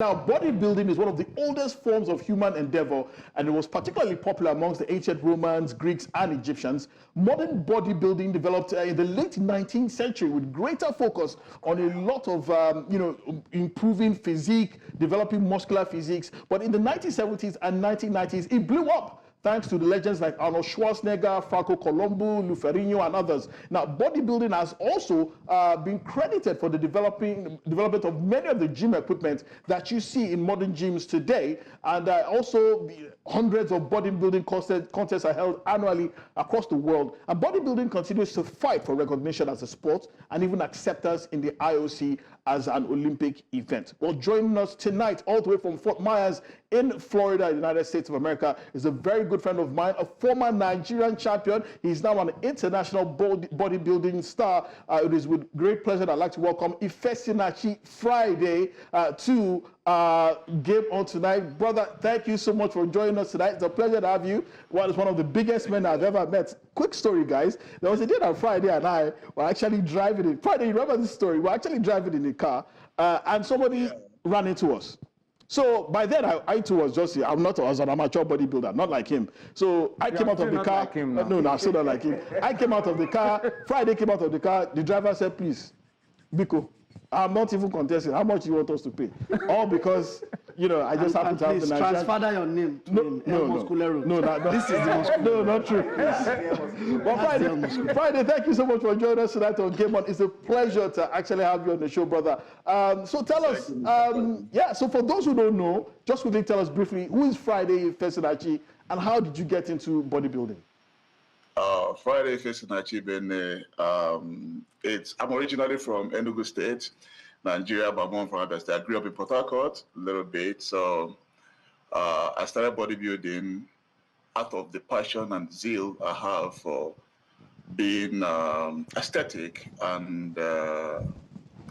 Now, bodybuilding is one of the oldest forms of human endeavor, and it was particularly popular amongst the ancient Romans, Greeks, and Egyptians. Modern bodybuilding developed in the late 19th century with greater focus on a lot of, improving physique, developing muscular physiques. But in the 1970s and 1990s, it blew up, thanks to the legends like Arnold Schwarzenegger, Franco Colombo, Lou Ferrigno, and others. Now, bodybuilding has also been credited for the development of many of the gym equipment that you see in modern gyms today, and also hundreds of bodybuilding contests are held annually across the world. And bodybuilding continues to fight for recognition as a sport and even acceptance in the IOC as an Olympic event. Well, joining us tonight, all the way from Fort Myers in Florida, United States of America, is a very good friend of mine, a former Nigerian champion. He's now an international bodybuilding star. It is with great pleasure that I'd like to welcome Ifesinachi Friday to Game On tonight. Brother, thank you so much for joining us tonight. It's a pleasure to have you. Well, it's one of the biggest men I've ever met. Quick story, guys. There was a day that Friday and I were actually driving in. Friday, you remember this story? We're actually driving in a car, and somebody ran into us. So by then, I too was just, I was an amateur bodybuilder, not like him. So I came out of the car. Like him now. No, I'm still not like him. I came out of the car. Friday came out of the car. The driver said, please, Biko, I'm not even contesting. How much do you want us to pay? All because, I just happen to have the Nigerian... transfer your name to this is the Musculero. No, not true. Well, Friday, thank you so much for joining us tonight on Game On. It's a pleasure to actually have you on the show, brother. So tell us, so for those who don't know, just quickly tell us briefly, who is Friday Ifesinachi and how did you get into bodybuilding? Friday Ifesinachi, I'm originally from Enugu State, Nigeria, but I'm from Abia State. I grew up in Port Harcourt a little bit, so I started bodybuilding out of the passion and zeal I have for being aesthetic and a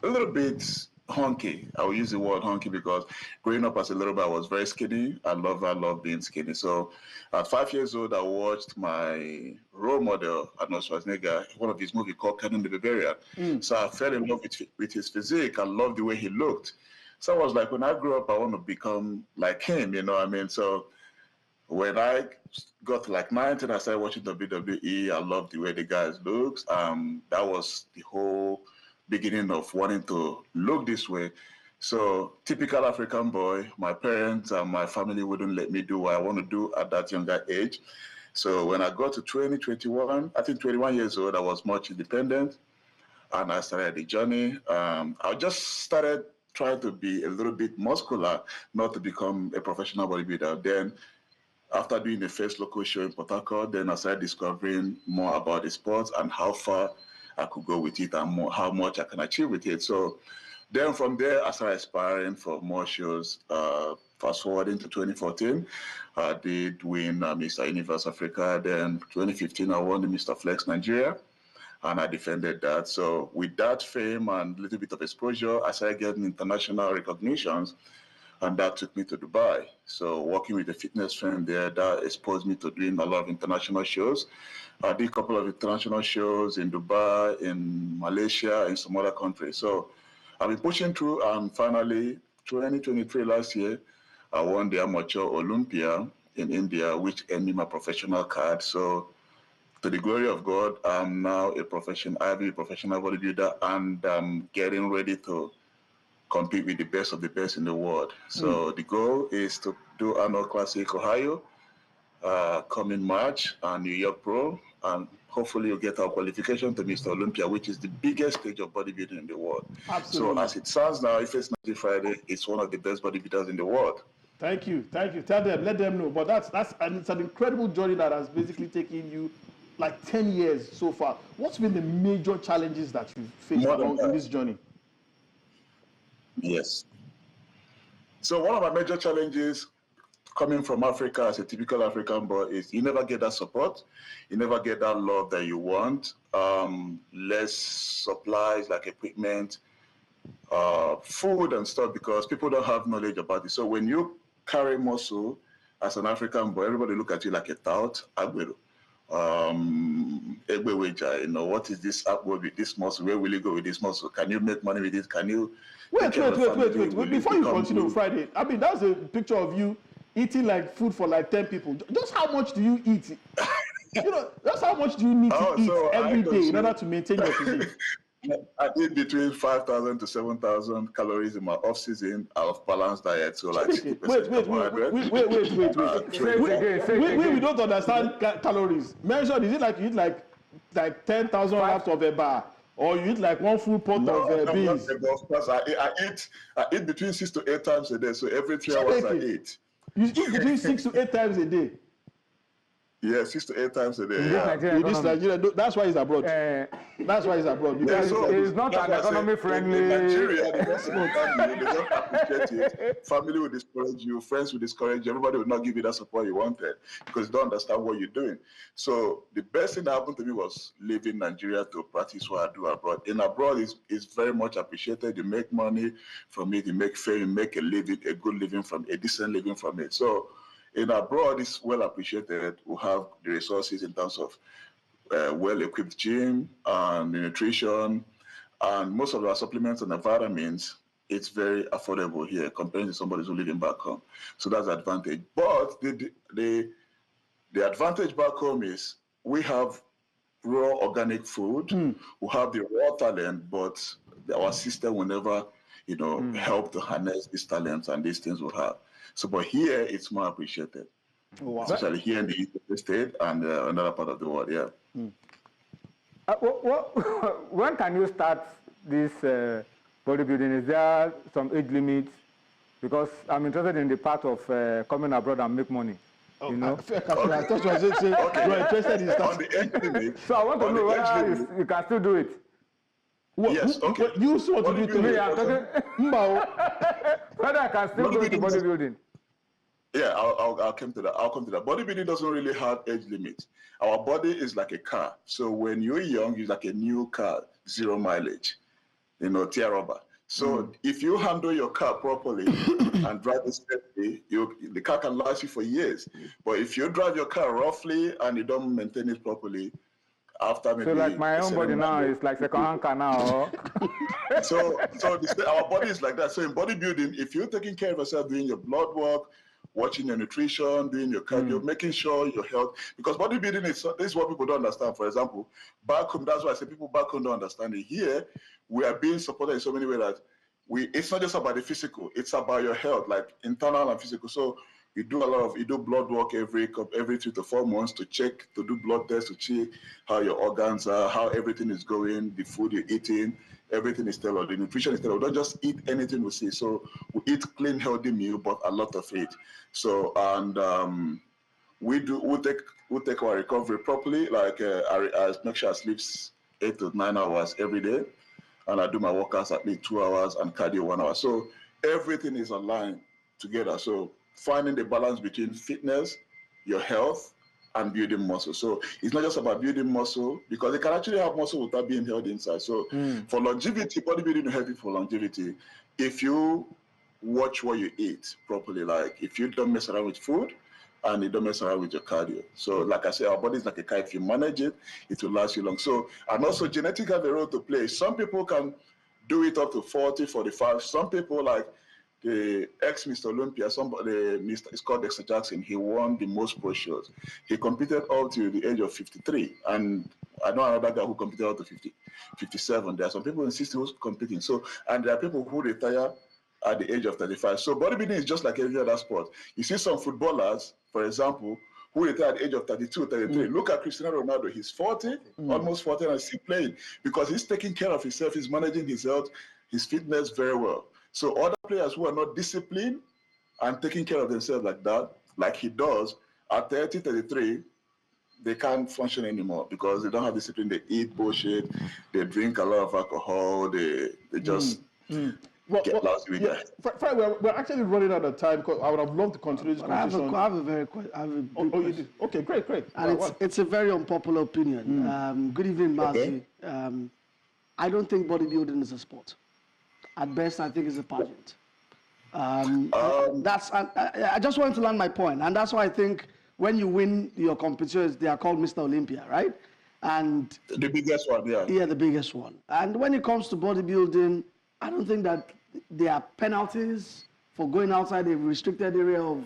little bit hunky. I will use the word hunky because growing up as a little boy, I was very skinny. I love being skinny. So at 5 years old, I watched my role model, Arnold Schwarzenegger, one of his movies called Canon the Barbarian. So I fell in love with his physique. I loved the way he looked. So I was like, when I grow up, I want to become like him, you know what I mean? So when I got to like 19, I started watching WWE. I loved the way the guys looked. That was the whole beginning of wanting to look this way. So typical African boy, my parents and my family wouldn't let me do what I want to do at that younger age. So when I got to 21, I think 21 years old, I was much independent and I started the journey. I just started trying to be a little bit muscular, not to become a professional bodybuilder. Then after doing the first local show in Port Harcourt, then I started discovering more about the sport and how far I could go with it and how much I can achieve with it. So then from there, I started aspiring for more shows. Fast forwarding to 2014, I did win Mr. Universe Africa. Then 2015, I won the Mr. Flex Nigeria, and I defended that. So with that fame and a little bit of exposure, I started getting international recognitions, and that took me to Dubai. So working with a fitness firm there, that exposed me to doing a lot of international shows. I did a couple of international shows in Dubai, in Malaysia, in some other countries. So I've been pushing through, and finally, 2023 last year, I won the Amateur Olympia in India, which earned me my professional card. So to the glory of God, I'm now a professional bodybuilder, and I'm getting ready to compete with the best of the best in the world. So the goal is to do Arnold Classic Ohio, coming March, and New York Pro, and hopefully you'll get our qualification to Mr. Olympia, which is the biggest stage of bodybuilding in the world. Absolutely. So as it stands now, Ifesinachi Friday is one of the best bodybuilders in the world. Thank you. Tell them, let them know. But it's an incredible journey that has basically taken you like 10 years so far. What's been the major challenges that you've faced in this journey? Yes. So one of my major challenges coming from Africa as a typical African boy is you never get that support. You never get that love that you want. Less supplies like equipment, food and stuff, because people don't have knowledge about it. So when you carry muscle as an African boy, everybody look at you like a tout, Aguero. you know, what is this upward with this muscle? Where will you go with this muscle? Can you make money with it? Can you Wait. Before you continue, good? Friday, I mean, that's a picture of you eating like food for like 10 people. Just how much do you eat? You know, that's how much do you need to eat every day in order to maintain your physique? I eat between 5,000 to 7,000 calories in my off-season out of balanced diet. So like 60% carbohydrate. Wait. We don't understand calories. Mention, is it like you eat like 10,000 wraps of a bar, or you eat like one full pot of beans? I eat between 6 to 8 times a day. So every 3 hours I eat. You eat between 6 to 8 times a day. Yeah, 6 to 8 times a day. In this Nigeria, that's why he's abroad. That's why he's abroad. It's not an economy friendly. In Nigeria, they just appreciate it. Family will discourage you, friends will discourage you. Everybody will not give you that support you wanted because they don't understand what you're doing. So the best thing that happened to me was leaving Nigeria to practice what I do abroad. In abroad is very much appreciated. You make money from it, you make fame, you make a living, a good living a decent living from it. So in abroad, it's well appreciated. We have the resources in terms of well-equipped gym and nutrition, and most of our supplements and the vitamins. It's very affordable here compared to somebody who's living back home. So that's the advantage. But the advantage back home is we have raw organic food. We have the raw talent, but our system will never, help to harness these talents and these things we have. So, but here it's more appreciated, especially here in the United States and another part of the world. Yeah. When can you start this bodybuilding? Is there some age limit? Because I'm interested in the part of coming abroad and make money. I thought you were saying you are interested in on the age limit. So I want to know whether you can still do it. Yes, okay. You want to do it to me? Whether I can still go into bodybuilding. Yeah, I'll come to that. I'll come to that. Bodybuilding doesn't really have age limits. Our body is like a car. So when you're young, it's like a new car, 0 mileage, tear rubber. So if you handle your car properly and drive it safely, the car can last you for years. But if you drive your car roughly and you don't maintain it properly, after maybe... So like my own body now is like second-hand car now. So our body is like that. So in bodybuilding, if you're taking care of yourself, doing your blood work, watching your nutrition, doing your cardio, making sure your health, because bodybuilding this is what people don't understand. For example, back home, that's why I say people back home don't understand it. Here, we are being supported in so many ways that it's not just about the physical, it's about your health, like internal and physical. So you do blood work every 3 to 4 months to do blood tests to check how your organs are, how everything is going, the food you're eating, everything is tailored. The nutrition is tailored. We don't just eat anything we see. So we eat clean, healthy meal, but a lot of it. So, and we'll take our recovery properly. Like I make sure I sleep 8 to 9 hours every day. And I do my workouts at least 2 hours and cardio 1 hour. So everything is aligned together. So finding the balance between fitness, your health, and building muscle. So it's not just about building muscle, because you can actually have muscle without being held inside. So for longevity, bodybuilding is healthy for longevity. If you watch what you eat properly, like if you don't mess around with food and you don't mess around with your cardio. So like I said, our body is like a car. If you manage it, it will last you long. So, and also genetics have a role to play. Some people can do it up to 40, 45. Some people, like the ex-Mr. Olympia, it's called Dexter Jackson. He won the most pro shows. He competed up to the age of 53. And I know another guy who competed up to 57. There are some people in 60 who's competing. So, and there are people who retire at the age of 35. So bodybuilding is just like every other sport. You see some footballers, for example, who retired at the age of 32, 33. Look at Cristiano Ronaldo. He's 40, almost 40, and still playing because he's taking care of himself. He's managing his health, his fitness very well. So other players who are not disciplined and taking care of themselves like that, like he does, at 30, 33, they can't function anymore because they don't have discipline. They eat bullshit. They drink a lot of alcohol. They just get lousy with that. We're actually running out of time. I would have loved to continue this conversation. I have a very quick question. Okay, great. And it's a very unpopular opinion. Good evening, Mazi. Okay. I don't think bodybuilding is a sport. At best, I think it's a pageant. I just wanted to land my point, and that's why I think when you win your competitions, they are called Mr. Olympia, right? And The biggest one, yeah. yeah, the biggest one. And when it comes to bodybuilding, I don't think that there are penalties for going outside a restricted area of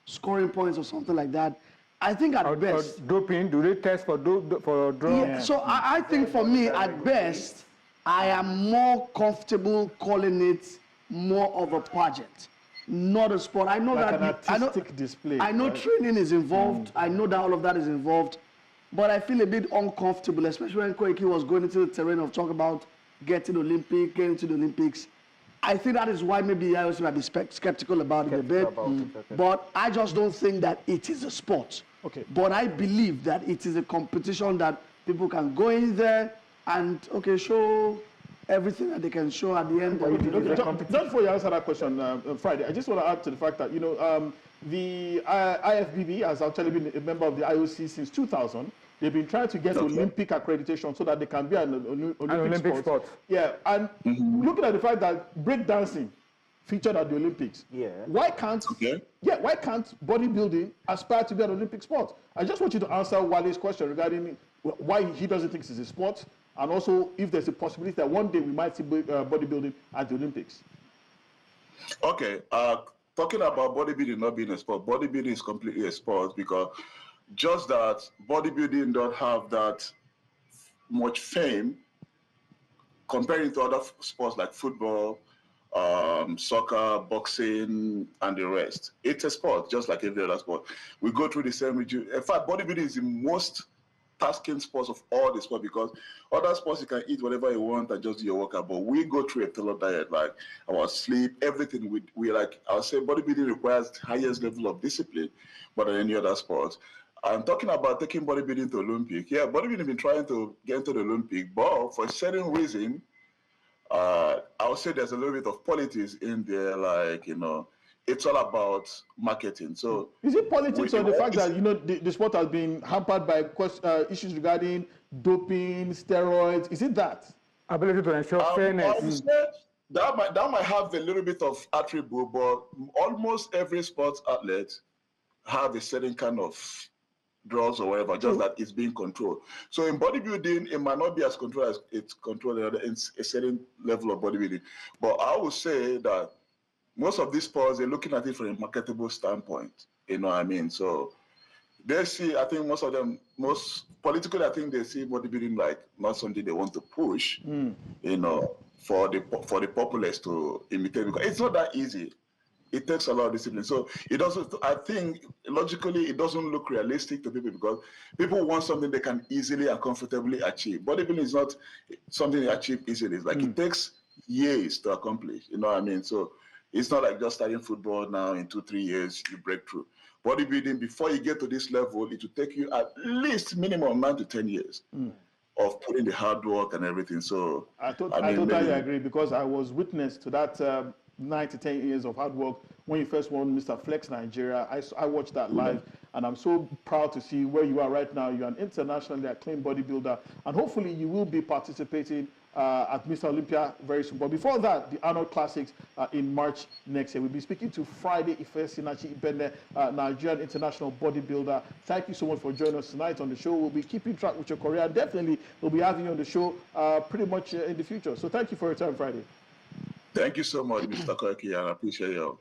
scoring points or something like that. I think at Or best, doping, do they test for drugs? yeah, so I think for me, at best, I am more comfortable calling it more of a pageant, not a sport. I know Like that an artistic display, I know right? training is involved. I know that all of that is involved, but I feel a bit uncomfortable, especially when Koiki was going into the terrain of talk about getting to the Olympics. I think that is why maybe I also might be skeptical about it a bit. But I just don't think that it is a sport. Okay. But I believe that it is a competition that people can go in there and show everything that they can show at the end. Just before you answer that question, Friday, I just want to add to the fact that, the IFBB has actually been a member of the IOC since 2000. They've been trying to get Olympic accreditation so that they can be an Olympic sport. Yeah, and looking at the fact that breakdancing featured at the Olympics, why can't bodybuilding aspire to be an Olympic sport? I just want you to answer Wale's question regarding why he doesn't think it's a sport, and also if there's a possibility that one day we might see bodybuilding at the Olympics. Okay, talking about bodybuilding not being a sport, bodybuilding is completely a sport because just that bodybuilding don't have that much fame comparing to other sports like football, soccer, boxing, and the rest. It's a sport, just like every other sport. We go through the same regime. In fact, bodybuilding is the most tasking sports of all the sports because other sports you can eat whatever you want and just do your workout, but we go through a total diet, like our sleep, everything. We like, I'll say bodybuilding requires the highest level of discipline more than any other sport. I'm talking about taking bodybuilding to Olympic. Yeah, bodybuilding been trying to get into the Olympic, but for a certain reason, I would say there's a little bit of politics in there, like, it's all about marketing. So is it politics or the fact that the sport has been hampered by issues regarding doping, steroids? Is it that? Ability to ensure fairness. I would say that might have a little bit of attribute, but almost every sports athlete have a certain kind of drugs or whatever, just that it's being controlled. So in bodybuilding, it might not be as controlled as it's controlled in a certain level of bodybuilding. But I would say that most of these sports, they're looking at it from a marketable standpoint. You know what I mean? So they see, I think most of them, most politically, I think they see bodybuilding like not something they want to push, for the populace to imitate, because it's not that easy. It takes a lot of discipline. So it doesn't, I think logically, it doesn't look realistic to people because people want something they can easily and comfortably achieve. Bodybuilding is not something they achieve easily. It's like it takes years to accomplish. You know what I mean? So it's not like just starting football now in 2-3 years, you break through. Bodybuilding, before you get to this level, it will take you at least minimum 9 to 10 years of putting the hard work and everything. So I totally agree, because I was witness to that 9 to 10 years of hard work when you first won Mr. Flex Nigeria. I watched that live, and I'm so proud to see where you are right now. You're an internationally acclaimed bodybuilder, and hopefully you will be participating at Mr. Olympia very soon. But before that, the Arnold Classics in March next year. We'll be speaking to Friday Ifesinachi Nigerian international bodybuilder. Thank you so much for joining us tonight on the show. We'll be keeping track with your career. Definitely, we'll be having you on the show pretty much in the future. So thank you for your time, Friday. Thank you so much, Mr. Koiki, and I appreciate you.